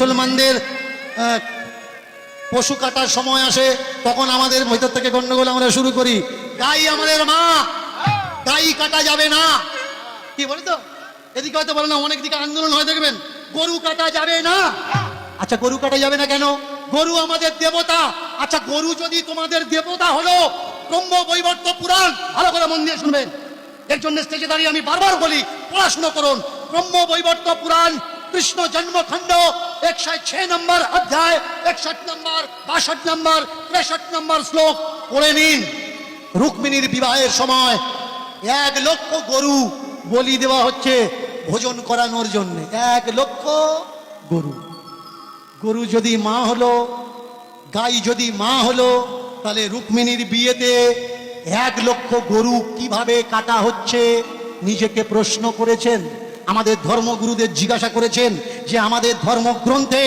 মুসলমানদের পশু কাটার সময় আসে তখন আমাদের ভিতর থেকে গন্ডগোল আমরা শুরু করি। গাই আমাদের মা, গাই কাটা যাবে না, কি বলে তো এদিকে হয়তো বলে না, অনেক দিকে আন্দোলন হয়ে দেখবেন গরু কাটা যাবে না। আচ্ছা গরু কাটা যাবে না কেন? গরু আমাদের দেবতা। আচ্ছা গরু যদি তোমাদের দেবতা হলো, ব্রহ্ম বৈবর্ত পুরাণ ভালো করে মন দিয়ে শুনবেন, এর জন্য স্টেজে দাঁড়িয়ে আমি বারবার বলি পড়াশোনা করুন। ব্রহ্ম বৈবর্ত পুরাণ কৃষ্ণ জন্মখণ্ড 106 নম্বর অধ্যায় 61 নম্বর 62 নম্বর 63 নম্বর শ্লোক পড়ে নিন। রুক্মিণীর বিবাহের সময় 1 লক্ষ গরু বলি দেওয়া হচ্ছে ভোজন করানোর জন্য। 1 লক্ষ গরু। গরু যদি মা হলো, গাই যদি মা হলো, তাহলে রুক্মিণীর বিয়েতে 1 লক্ষ গরু কিভাবে কাটা হচ্ছে নিজেকে প্রশ্ন করেছেন? আমাদের ধর্মগুরুদের জিজ্ঞাসা করেছেন যে আমাদের ধর্মগ্রন্থে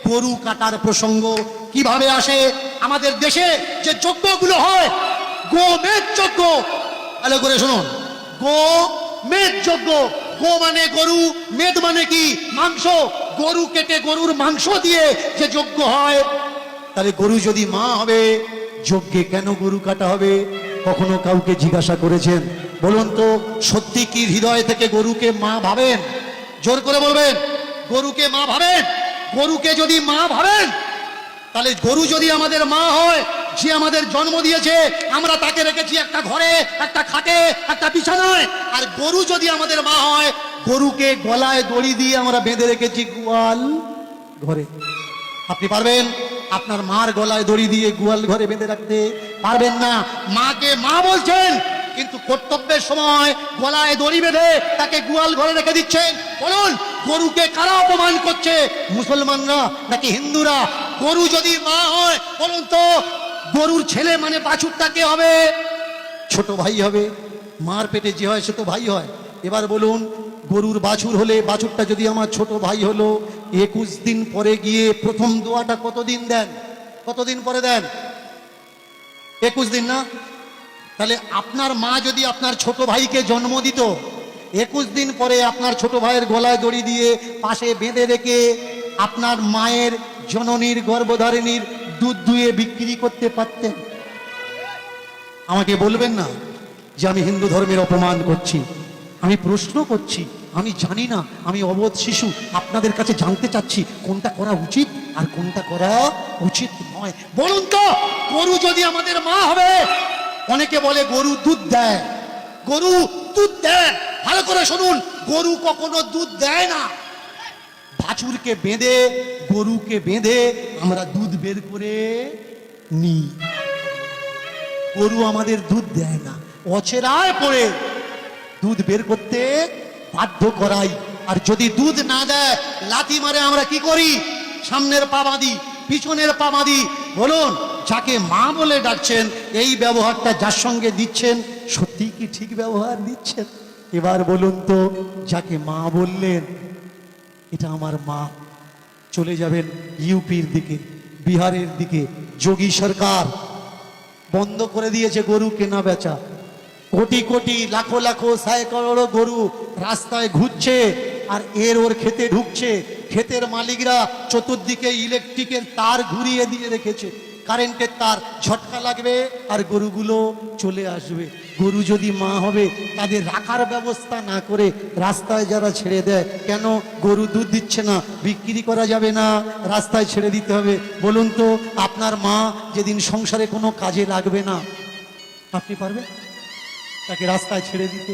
গরু কাটার প্রসঙ্গ কিভাবে আসে? আমাদের দেশে যে যজ্ঞগুলো হয় গোমেদ যজ্ঞ, ভালো করে শুনুন, গোমেদ যজ্ঞ। গো মানে গরু, মেদ মানে কি? মাংস। গরু কেটে গরুর মাংস দিয়ে যে যজ্ঞ হয়, তাহলে গরু যদি মা হবে যজ্ঞে কেন গরু কাটা হবে? কখনো কাউকে জিজ্ঞাসা করেছেন? বলুন তো, সত্যি কি হৃদয় থেকে গরুকে মা ভাবেন? জোর করে বলবেন, গরুকে মা ভাবেন? গরুকে যদি মা ভাবেন, তাহলে গরু যদি আমাদের মা হয়, যে আমাদের জন্ম দিয়েছে, আমরা তাকে রেখেছি একটা ঘরে, একটা খাটে, একটা বিছানায়। আর গরু যদি আমাদের মা হয়, গরুকে গলায় দড়ি দিয়ে আমরা বেঁধে রেখেছি গোয়াল ঘরে। আপনি পারবেন আপনার মার গলায় দড়ি দিয়ে গোয়াল ঘরে বেঁধে রাখতে? পারবেন না। মাকে মা বলছেন, কিন্তু কর্তব্যের সময় গলায় দড়ি বেঁধে তাকে গোয়াল ঘরে রেখে দিচ্ছেন। বলুন, গরুকে কারা অপমান করছে? মুসলমানরা নাকি হিন্দুরা? গরু যদি মা হয়, বলুন তো, গরুর ছেলে মানে বাছুরটা কে হবে? ছোট ভাই হবে। মার পেটে যে হয় সে তো ভাই হয়। এবার বলুন, গরুর বাছুর হলে, বাছুরটা যদি আমার ছোট ভাই হলো, 21 দিন পরে গিয়ে প্রথম দোয়াটা কতদিন দেন? কতদিন পরে দেন? 21 দিন না? তাহলে আপনার মা যদি আপনার ছোট ভাইকে জন্ম দিত, 21 দিন পরে আপনার ছোট ভাইয়ের গলায় দড়ি দিয়ে পাশে বেঁধে রেখে আপনার মায়ের জননীর গর্ভধারিণীর দুধ দুয়ে বিক্রি করতে পারতেন? আমাকে বলবেন না যে আমি হিন্দু ধর্মের অপমান করছি। আমি প্রশ্ন করছি, আমি জানি না, আমি অবোধ শিশু। আপনাদের কাছে জানতে চাচ্ছি কোনটা করা উচিত আর কোনটা করা উচিত নয়। বলুন তো, গরু যদি আমাদের মা হবে, অনেকে বলে গরু দুধ দেয়, গরু দুধ দেয়। ভালো করে শুনুন, গরু কখনো দুধ দেয় না। বাছুরকে বেঁধে, গরুকে বেঁধে আমরা দুধ বের করে নিই। গরু আমাদের দুধ দেয় না, অচেরায় পড়ে দুধ বের করতে বাধ্য করাই। আর যদি দুধ না দেয়, লাথি মারে আমরা কি করি? সামনের পা বাঁধি, পিছনের পা বাঁধি। বলুন, যাকে মা বলে ডাকছেন, এই ব্যবহারটা যার সঙ্গে দিচ্ছেন, সত্যি কি ঠিক ব্যবহার দিচ্ছেন? এবার বলুন তো, যাকে মা বললেন, এটা আমার মা, চলে যাবেন ইউপির দিকে, বিহারের দিকে, যোগী সরকার বন্ধ করে দিয়েছে গরু কেনা বেচা। কোটি কোটি লাখো লাখো সাইকড় গরু রাস্তায় ঘুরছে, আর ওর খেতে ঢুকছে। ক্ষেতের মালিকরা চতুর্দিকে ইলেকট্রিকের তার ঘুরিয়ে দিয়ে রেখেছে, কারেন্টের তার, ঝটকা লাগবে আর গরুগুলো চলে আসবে। গরু যদি মা হবে, তাদের রাখার ব্যবস্থা না করে রাস্তায় যারা ছেড়ে দেয়, কেন? গরু দুধ দিচ্ছে না, বিক্রি করা যাবে না, রাস্তায় ছেড়ে দিতে হবে। বলুন তো, আপনার মা যেদিন সংসারে কোনো কাজে লাগবে না, আপনি পারবেন তাকে রাস্তায় ছেড়ে দিতে?